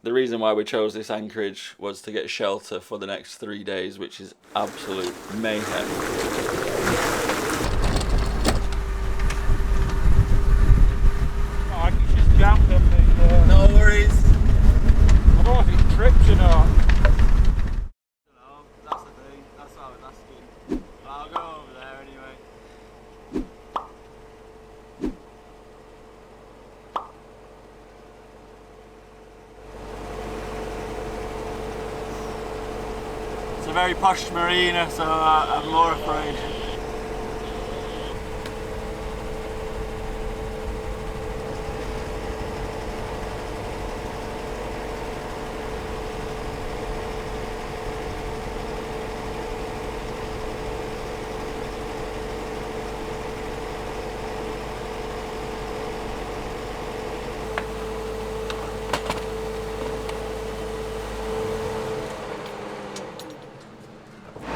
The reason why we chose this anchorage was to get shelter for the next 3 days, which is absolute mayhem. Oh, it's just jammed on the... No worries. I don't know if it trips or not. No, that's the thing. That's what I was asking. But I'll go over there anyway. It's a very posh marina, so I'm more afraid.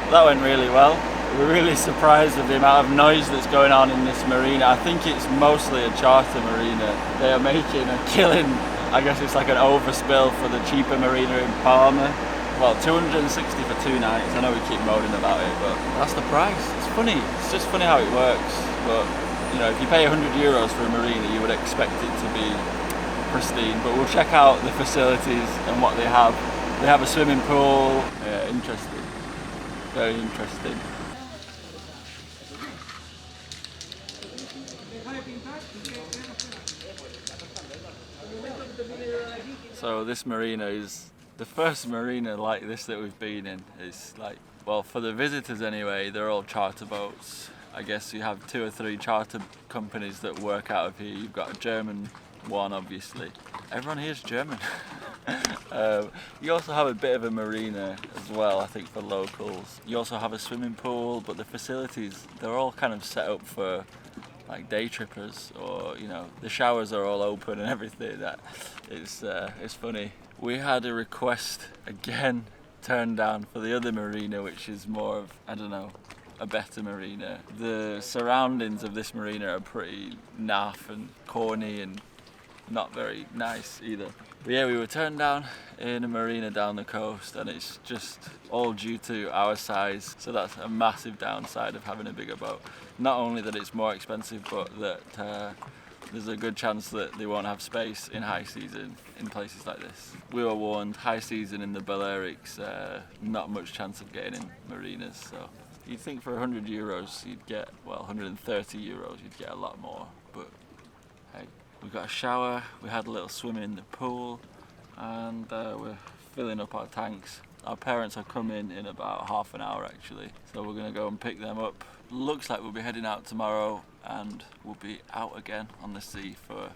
That went really well. We're really surprised with the amount of noise that's going on in this marina. I think it's mostly a charter marina. They are making a killing. I guess it's like an overspill for the cheaper marina in Palma. Well, 260 for 2 nights. I know we keep moaning about it, but that's the price. It's funny. It's just funny how it works. But you know, if you pay €100 for a marina, you would expect it to be pristine. But we'll check out the facilities and what they have. They have a swimming pool. Yeah, interesting. Very interesting. So this marina is the first marina like this that we've been in. It's like, well, for the visitors anyway, they're all charter boats. I guess you have 2 or 3 charter companies that work out of here. You've got a German one, obviously. Everyone here is German. You also have a bit of a marina as well, I think, for locals. You also have a swimming pool, but the facilities, they're all kind of set up for like day trippers, or you know, the showers are all open and everything. That it's funny. We had a request again turned down for the other marina, which is more of, I don't know, a better marina. The surroundings of this marina are pretty naff and corny and not very nice either. But yeah, we were turned down in a marina down the coast, and it's just all due to our size. So that's a massive downside of having a bigger boat. Not only that it's more expensive, but that there's a good chance that they won't have space in high season in places like this. We were warned, high season in the Balearics, not much chance of getting in marinas. So you'd think for €100 you'd get, well, €130 you'd get a lot more, but hey. We got a shower, we had a little swim in the pool, and we're filling up our tanks. Our parents are coming in about half an hour actually, so we're going to go and pick them up. Looks like we'll be heading out tomorrow, and we'll be out again on the sea for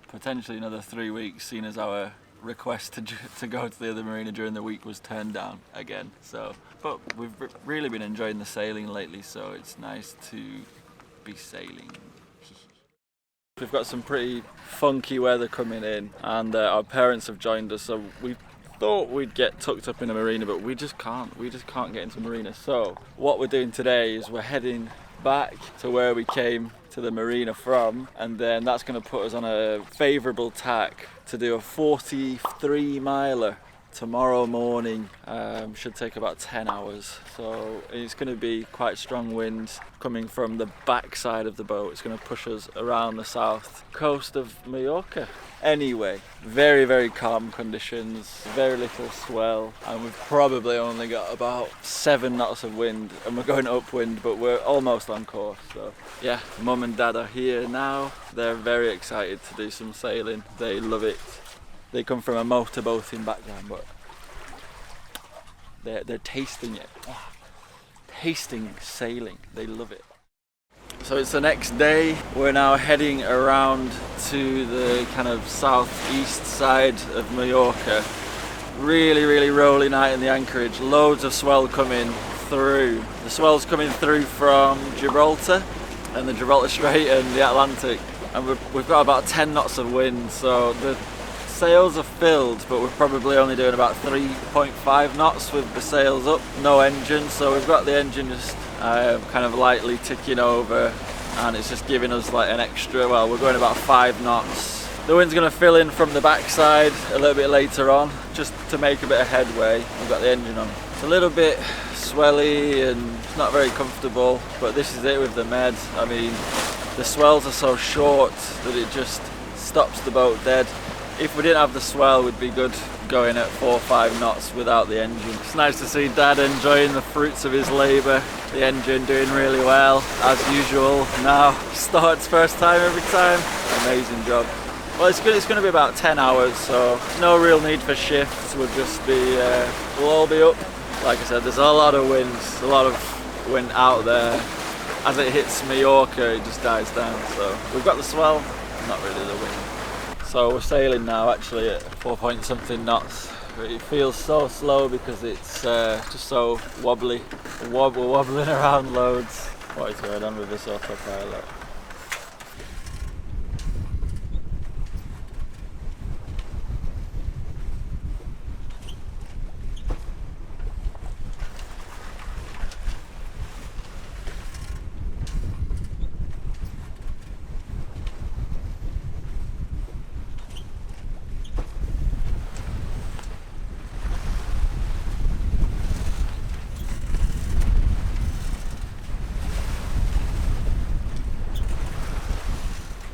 potentially another 3 weeks, seeing as our request to go to the other marina during the week was turned down again. So, but we've really been enjoying the sailing lately, so it's nice to be sailing. We've got some pretty funky weather coming in, and our parents have joined us, so we thought we'd get tucked up in a marina, but we just can't get into a marina. So what we're doing today is we're heading back to where we came to the marina from, and then that's going to put us on a favourable tack to do a 43 miler tomorrow morning. Should take about 10 hours, so it's going to be quite strong winds coming from the back side of the boat. It's going to push us around the south coast of Mallorca. Anyway, very, very calm conditions, very little swell, and we've probably only got about 7 knots of wind, and we're going upwind, but we're almost on course. So yeah, Mum and Dad are here now. They're very excited to do some sailing. They love it. They come from a motorboating background, but they're tasting it. Oh, tasting sailing. They love it. So it's the next day. We're now heading around to the kind of southeast side of Mallorca. Really, really rolly night in the anchorage. Loads of swell coming through. The swell's coming through from Gibraltar and the Gibraltar Strait and the Atlantic. And we've got about 10 knots of wind, so the sails are filled, but we're probably only doing about 3.5 knots with the sails up, no engine, so we've got the engine just kind of lightly ticking over, and it's just giving us like an extra, well, we're going about 5 knots The wind's going to fill in from the backside a little bit later on, just to make a bit of headway. We've got the engine on. It's a little bit swelly and it's not very comfortable, but this is it with the med. I mean, the swells are so short that it just stops the boat dead. If we didn't have the swell, we'd be good going at 4 or 5 knots without the engine. It's nice to see Dad enjoying the fruits of his labour. The engine doing really well, as usual. Now starts first time every time. Amazing job. Well, it's good. It's going to be about 10 hours, so no real need for shifts. We'll just be, we'll all be up. Like I said, there's a lot of winds, a lot of wind out there. As it hits Mallorca, it just dies down. So we've got the swell, not really the wind. So we're sailing now, actually at 4-point-something knots. It feels so slow because it's just so wobbly. We're wobbling around loads. What is going on with this autopilot?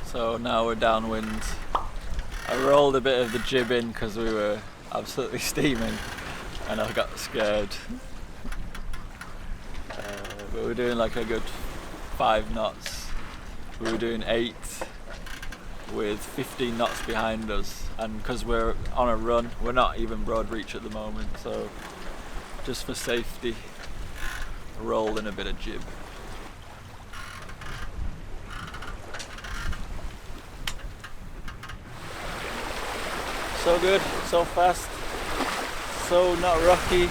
So now we're downwind. I rolled a bit of the jib in because we were absolutely steaming and I got scared. But we're doing like a good 5 knots. We were doing 8 with 15 knots behind us, and because we're on a run, we're not even broad reach at the moment, so just for safety, rolled in a bit of jib. So good, so fast, so not rocky.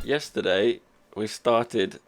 Yesterday we started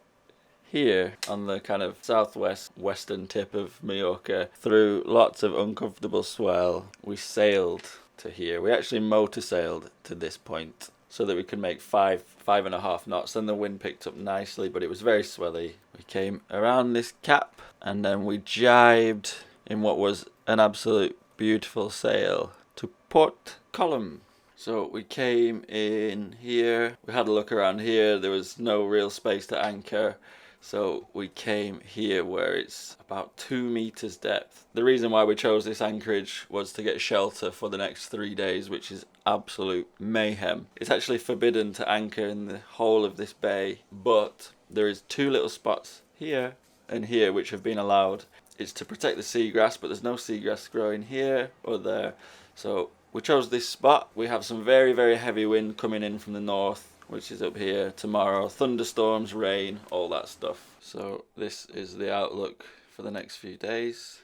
here on the kind of southwest western tip of Mallorca through lots of uncomfortable swell. We sailed to here. We actually motor sailed to this point so that we could make 5.5 knots. Then the wind picked up nicely, but it was very swelly. We came around this cap and then we jibed in what was an absolute beautiful sail to Port Colum. So we came in here, we had a look around here, there was no real space to anchor, so we came here where it's about 2 meters depth. The reason why we chose this anchorage was to get shelter for the next 3 days, which is absolute mayhem. It's actually forbidden to anchor in the whole of this bay, but there is 2 little spots here and here which have been allowed. It's to protect the seagrass, but there's no seagrass growing here or there, so we chose this spot. We have some very, very heavy wind coming in from the north, which is up here tomorrow. Thunderstorms, rain, all that stuff. So this is the outlook for the next few days.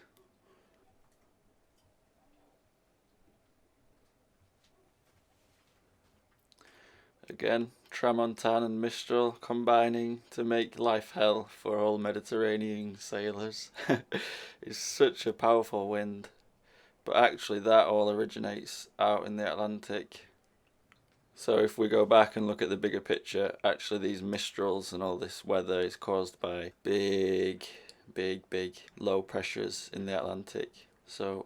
Again, Tramontan and Mistral combining to make life hell for all Mediterranean sailors. It's such a powerful wind. But actually that all originates out in the Atlantic. So if we go back and look at the bigger picture, actually these mistrals and all this weather is caused by big low pressures in the Atlantic. So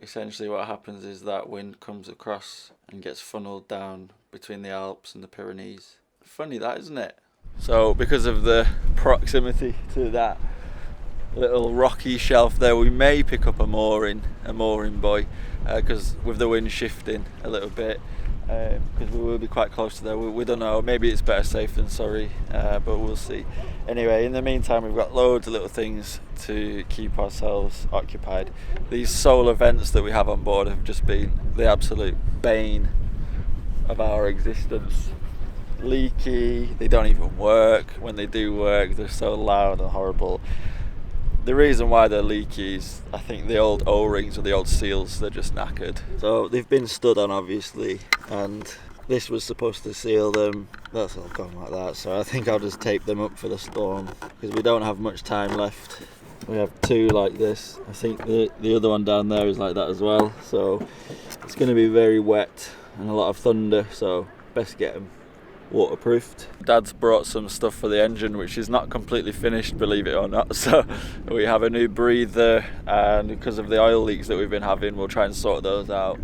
essentially what happens is that wind comes across and gets funneled down between the Alps and the Pyrenees. Funny that, isn't it? So because of the proximity to that little rocky shelf there, we may pick up a mooring buoy, because with the wind shifting a little bit, because we will be quite close to there. We don't know, maybe it's better safe than sorry, but we'll see. Anyway, in the meantime we've got loads of little things to keep ourselves occupied. These solar vents that we have on board have just been the absolute bane of our existence. Leaky, they don't even work. When they do work, they're so loud and horrible. The reason why they're leaky is I think the old O-rings or the old seals, they're just knackered. So they've been stood on obviously, and this was supposed to seal them. That's all gone like that, so I think I'll just tape them up for the storm because we don't have much time left. We have two like this. I think the other one down there is like that as well, so it's going to be very wet and a lot of thunder, so best get them waterproofed. Dad's brought some stuff for the engine which is not completely finished, believe it or not, so we have a new breather, and because of the oil leaks that we've been having we'll try and sort those out,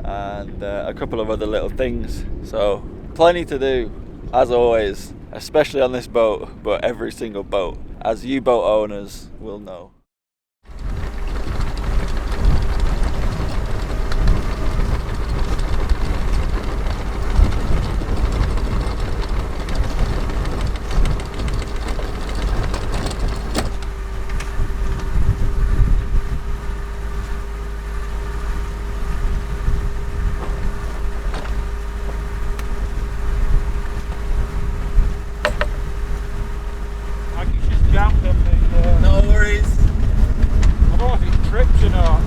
and a couple of other little things, so plenty to do as always, especially on this boat, but every single boat, as you boat owners will know. No worries. I don't know if it tripped or not.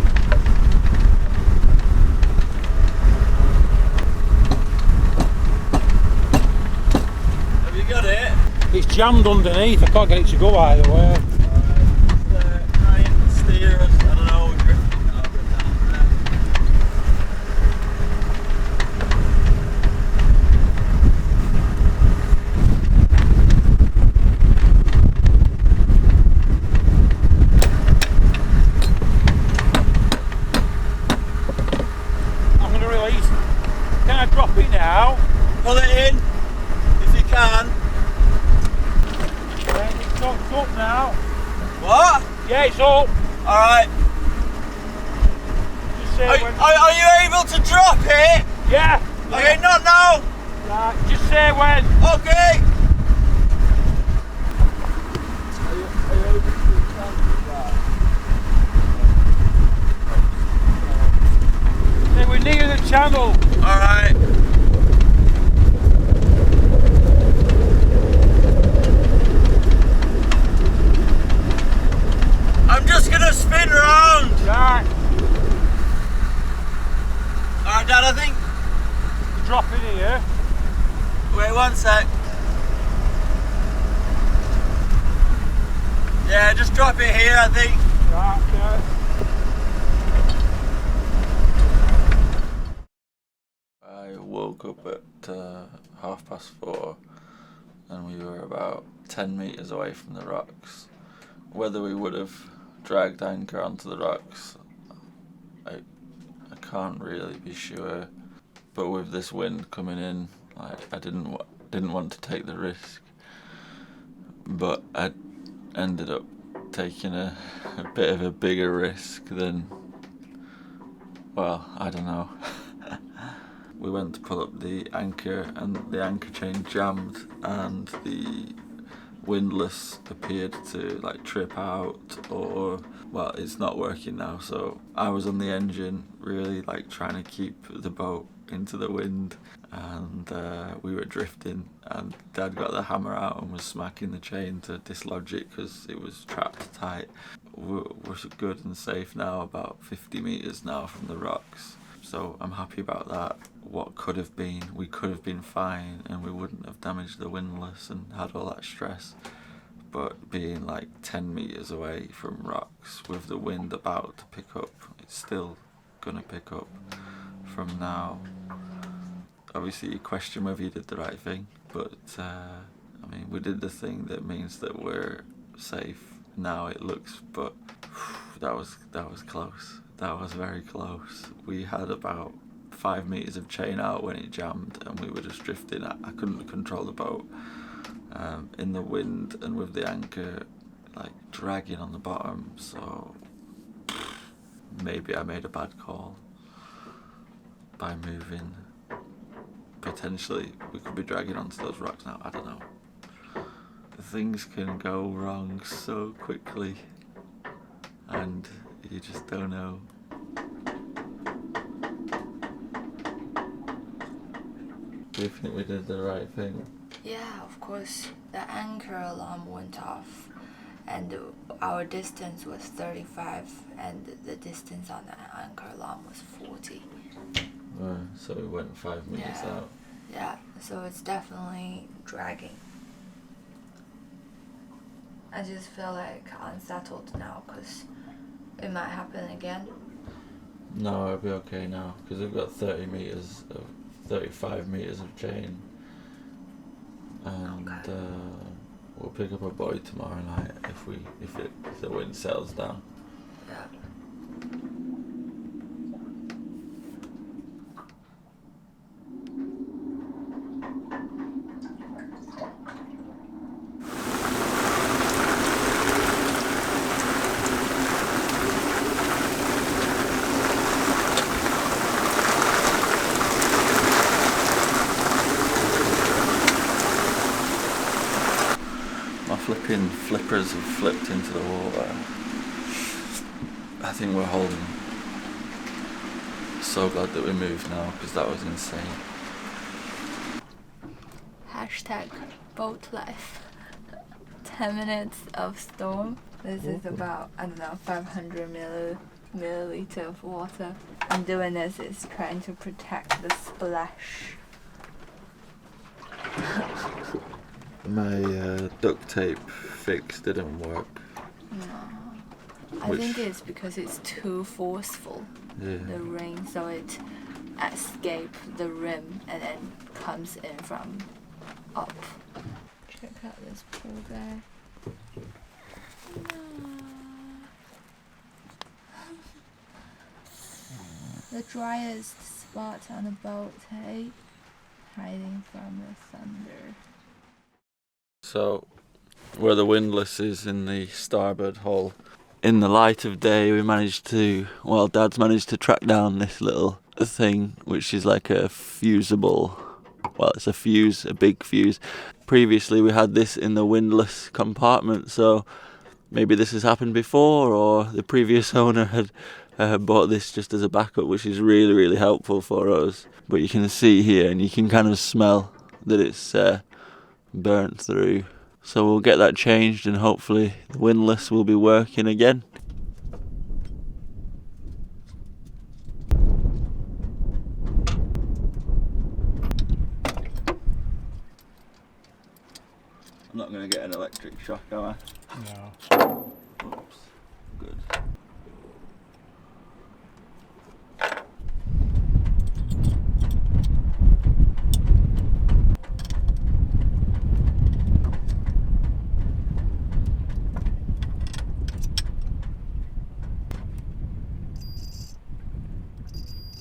Have you got it? It's jammed underneath. I can't get it to go either way. Try and steer us. I don't know. We're drifting up and down there. Can I drop it now? Pull it in if you can. Yeah, it's up now. What? Yeah, it's up. Alright. Just say when. Are you able to drop it? Yeah. Okay, not now. Right, just say when. Okay. Are you able to that? Hey, we're near the channel. Alright. I'm just gonna spin round. Right. Alright, Dad, I think. Drop it here. Wait 1 sec. Yeah, just drop it here, I think. Right, okay. I woke up at 4:30 and we were about 10 metres away from the rocks. Whether we would have dragged anchor onto the rocks, I can't really be sure. But with this wind coming in, I didn't want to take the risk. But I ended up taking a bit of a bigger risk than, well, I don't know. We went to pull up the anchor and the anchor chain jammed and the windlass appeared to like trip out, or well, it's not working now, so I was on the engine really like trying to keep the boat into the wind, and we were drifting, and Dad got the hammer out and was smacking the chain to dislodge it because it was trapped tight. We're good and safe now, about 50 metres now from the rocks, so I'm happy about that. What could have been, we could have been fine and we wouldn't have damaged the windlass and had all that stress, but being like 10 metres away from rocks with the wind about to pick up, it's still gonna pick up from now. Obviously you question whether you did the right thing, but I mean, we did the thing that means that we're safe now, it looks, but that was close. That was very close. We had about 5 metres of chain out when it jammed and we were just drifting. I couldn't control the boat in the wind and with the anchor like dragging on the bottom, so maybe I made a bad call by moving. Potentially we could be dragging onto those rocks now, I don't know. Things can go wrong so quickly and you just don't know. Do you think we did the right thing? Yeah, of course. The anchor alarm went off and our distance was 35, and the distance on the anchor line was 40. So we went 5 meters out. Yeah, so it's definitely dragging. I just feel like unsettled now because it might happen again. No, it'll be okay now because we've got 35 meters of chain, and we'll pick up a buoy tomorrow night if the wind settles down. Yeah. My flipping flippers have flipped into the water. I think we're holding. So glad that we moved now because that was insane. Hashtag boat life. 10 minutes of storm. This is about, 500 milliliter of water. I'm doing this is trying to protect the splash. My duct tape fix didn't work. No. I think it's because it's too forceful, the rain, so it escapes the rim and then comes in from up. Check out this poor guy. The driest spot on the boat, hey? Hiding from the thunder. So, where the windlass is in the starboard hull, in the light of day, Dad's managed to track down this little thing, which is like a fusible. Well, it's a big fuse. Previously, we had this in the windlass compartment, so maybe this has happened before, or the previous owner had bought this just as a backup, which is really, really helpful for us. But you can see here, and you can kind of smell that it's burnt through. So we'll get that changed, and hopefully the windlass will be working again. I'm not going to get an electric shock, am I? No. Oops. Good.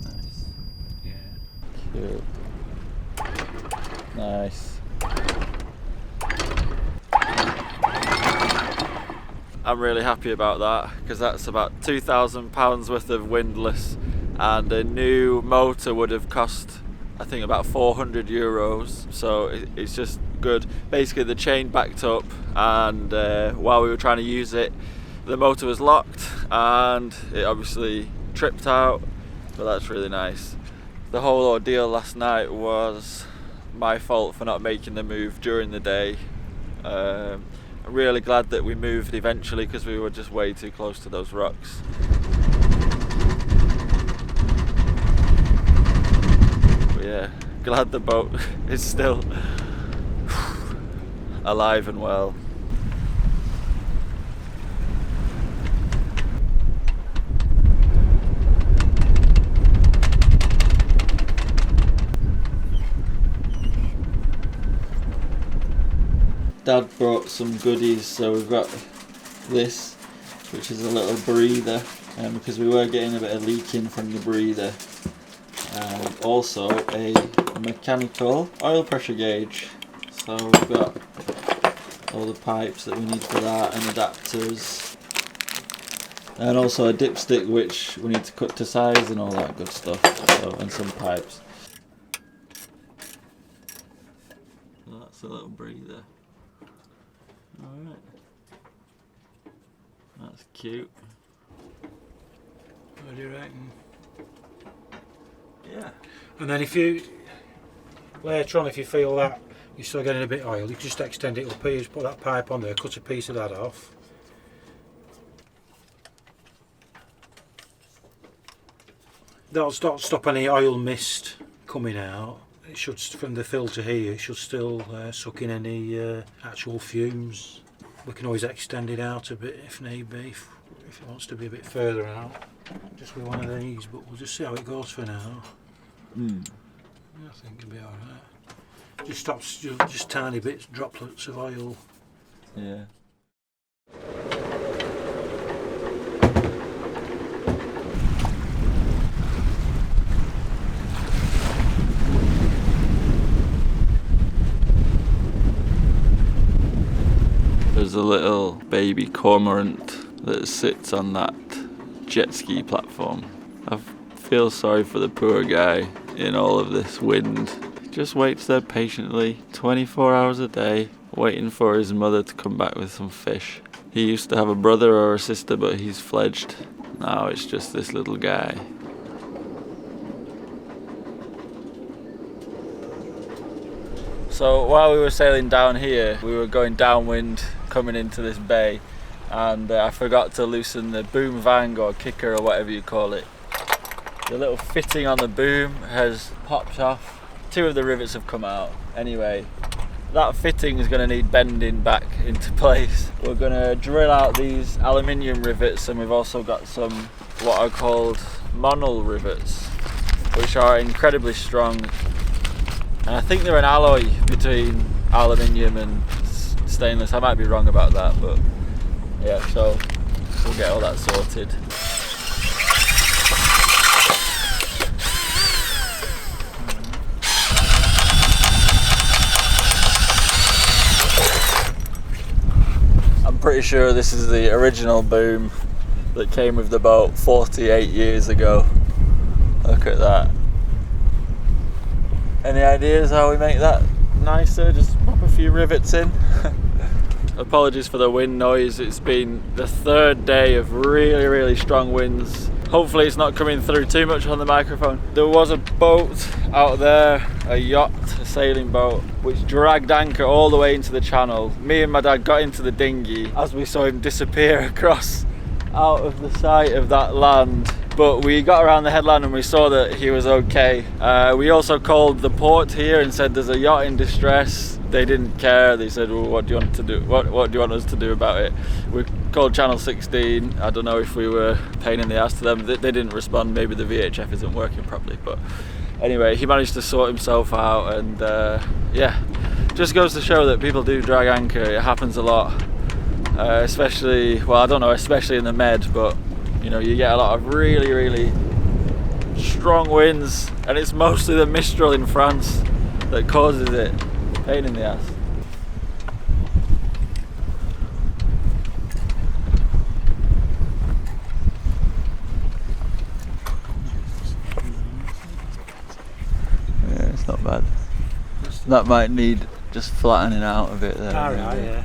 Nice. Yeah. Cute. Nice. I'm really happy about that because that's about £2,000 worth of windlass, and a new motor would have cost, I think, about €400. So it's just good. Basically, the chain backed up, and while we were trying to use it, the motor was locked and it obviously tripped out, but that's really nice. The whole ordeal last night was my fault for not making the move during the day. I'm really glad that we moved eventually because we were just way too close to those rocks. But yeah, glad the boat is still alive and well. Dad brought some goodies, so we've got this, which is a little breather, because we were getting a bit of leaking from the breather. Also a mechanical oil pressure gauge. So we've got all the pipes that we need for that, and adapters, and also a dipstick which we need to cut to size and all that good stuff. So, and some pipes. So that's a little breather. Alright. That's cute. What do you reckon? Yeah. And then if you, later on, if you feel that you're still getting a bit of oil, you can just extend it up here, just put that pipe on there, cut a piece of that off, That'll stop any oil mist coming out. It should, from the filter here, it should still suck in any actual fumes. We can always extend it out a bit if need be, if it wants to be a bit further out. Just with one of these, but we'll just see how it goes for now. I think it'll be alright. Just stops, just tiny bits, droplets of oil. Yeah. There's a little baby cormorant that sits on that jet ski platform. I feel sorry for the poor guy in all of this wind. He just waits there patiently, 24 hours a day, waiting for his mother to come back with some fish. He used to have a brother or a sister, but he's fledged. Now it's just this little guy. So while we were sailing down here, we were going downwind coming into this bay, and I forgot to loosen the boom vang or kicker or whatever you call it. The little fitting on the boom has popped off. 2 of the rivets have come out. Anyway, that fitting is going to need bending back into place. We're going to drill out these aluminium rivets, and we've also got some what are called monol rivets, which are incredibly strong. And I think they're an alloy between aluminium and stainless. I might be wrong about that, but yeah, so we'll get all that sorted. I'm pretty sure this is the original boom that came with the boat 48 years ago. Look at that. Any ideas how we make that nicer? Just pop a few rivets in. Apologies for the wind noise. It's been the 3rd day of really strong winds. Hopefully it's not coming through too much on the microphone. There was a boat out there, a yacht, a sailing boat, which dragged anchor all the way into the channel. Me and my dad got into the dinghy as we saw him disappear across out of the sight of that land. But we got around the headland and we saw that he was okay. We also called the port here and said there's a yacht in distress. They didn't care. They said, well, what do you want to do? What do you want us to do about it? We called Channel 16. I don't know if we were a pain in the ass to them. They didn't respond. Maybe the VHF isn't working properly. But anyway, he managed to sort himself out, and yeah, just goes to show that people do drag anchor. It happens a lot, especially, well, I don't know, especially in the Med, but you know, you get a lot of really strong winds, and it's mostly the Mistral in France that causes it. Pain in the ass. Yeah, it's not bad. That might need just flattening out a bit there. Alright, yeah.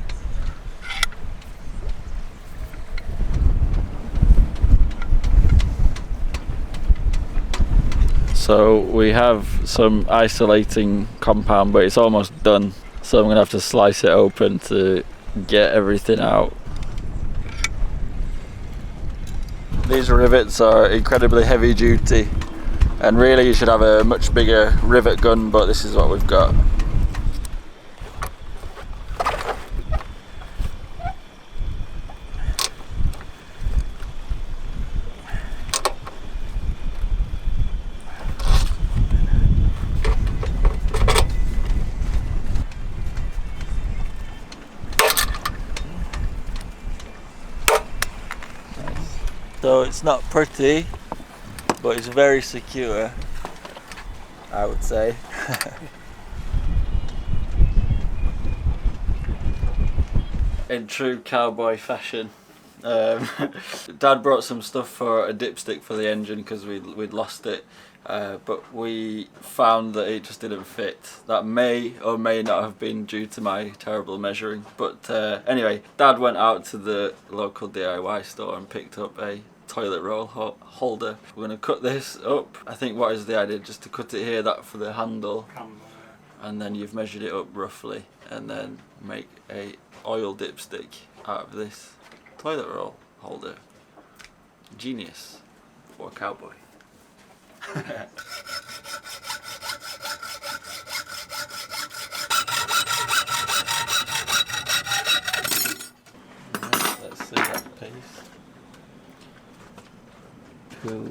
So we have some isolating compound, but it's almost done. So I'm going to have to slice it open to get everything out. These rivets are incredibly heavy duty, and really you should have a much bigger rivet gun, but this is what we've got. So it's not pretty, but it's very secure, I would say. In true cowboy fashion. Dad brought some stuff for a dipstick for the engine because we'd lost it, but we found that it just didn't fit. That may or may not have been due to my terrible measuring, but anyway, Dad went out to the local DIY store and picked up a toilet roll holder. We're going to cut this up. I think what is the idea, just to cut it here, that for the handle, and then you've measured it up roughly, and then make a oil dipstick out of this toilet roll holder. Genius for a cowboy. Let's see that piece. Cool.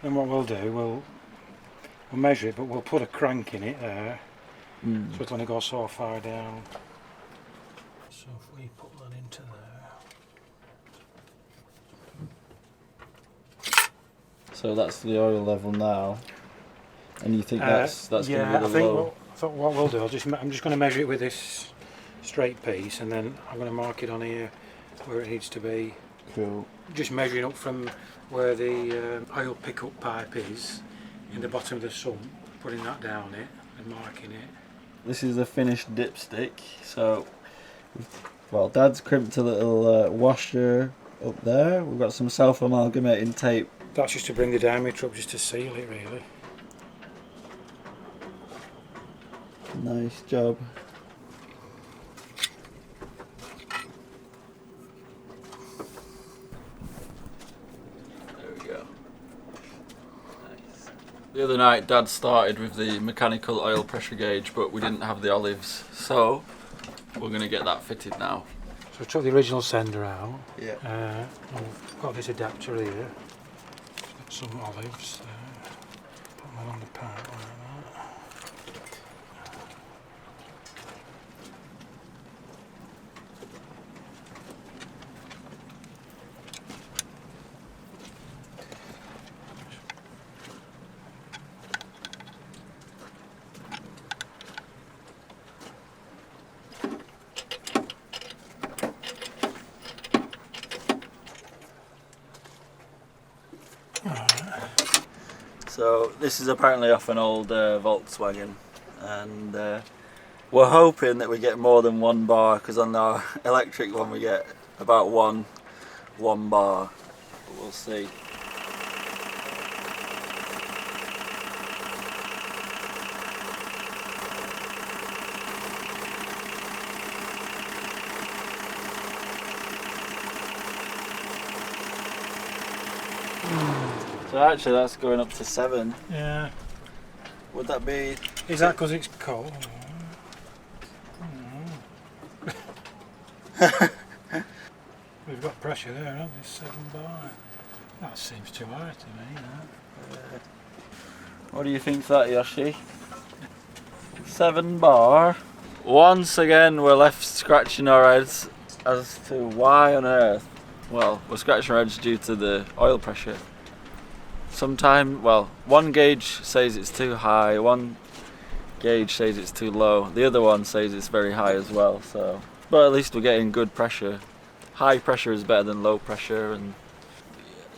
And what we'll do, we'll measure it, but we'll put a crank in it there, so it's only go so far down. So if we put that into there. So that's the oil level now, and you think that's yeah, going to be the low? I thought what we'll do, I'm just going to measure it with this straight piece, and then I'm going to mark it on here where it needs to be. Cool. Just measuring up from where the oil pickup pipe is in the bottom of the sump, putting that down it and marking it. This is the finished dipstick. So, well, Dad's crimped a little washer up there. We've got some self-amalgamating tape. That's just to bring the diameter up, just to seal it really. Nice job. The other night Dad started with the mechanical oil pressure gauge, but we didn't have the olives, so we're going to get that fitted now. So I took the original sender out. Yeah. I've got this adapter here. Got some olives there. Put them on the pipe like that. So this is apparently off an old Volkswagen, and we're hoping that we get more than 1 bar, because on our electric one we get about one bar, but we'll see. So actually that's going up to 7. Yeah. Would that be... Is that because it's cold? We've got pressure there, haven't we? 7 bar. That seems too high to me, that. What do you think of that, Yoshi? 7 bar. Once again we're left scratching our heads as to why on earth. Well, we're scratching our heads due to the oil pressure. One gauge says it's too high, one gauge says it's too low, the other one says it's very high as well, so. But at least we're getting good pressure. High pressure is better than low pressure, and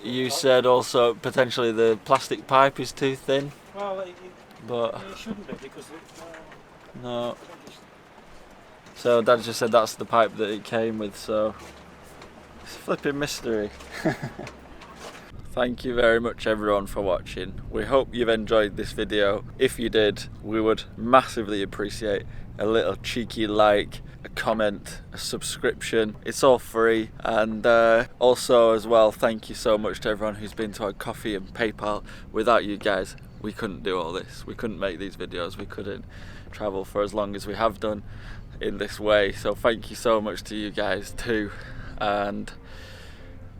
you said also potentially the plastic pipe is too thin. Well, but it shouldn't be, because no. So Dad just said that's the pipe that it came with, so it's a flipping mystery. Thank you very much everyone for watching. We hope you've enjoyed this video. If you did, we would massively appreciate a little cheeky like, a comment, a subscription. It's all free. And also as well, thank you so much to everyone who's been to our coffee and PayPal. Without you guys, we couldn't do all this. We couldn't make these videos. We couldn't travel for as long as we have done in this way. So thank you so much to you guys too. And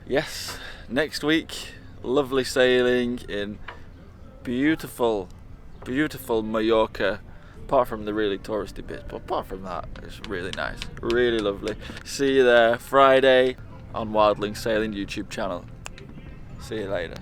yes, next week, lovely sailing in beautiful Mallorca, apart from the really touristy bits, but apart from that it's really nice, really lovely. See you there Friday on Wildlings Sailing YouTube channel. See you later.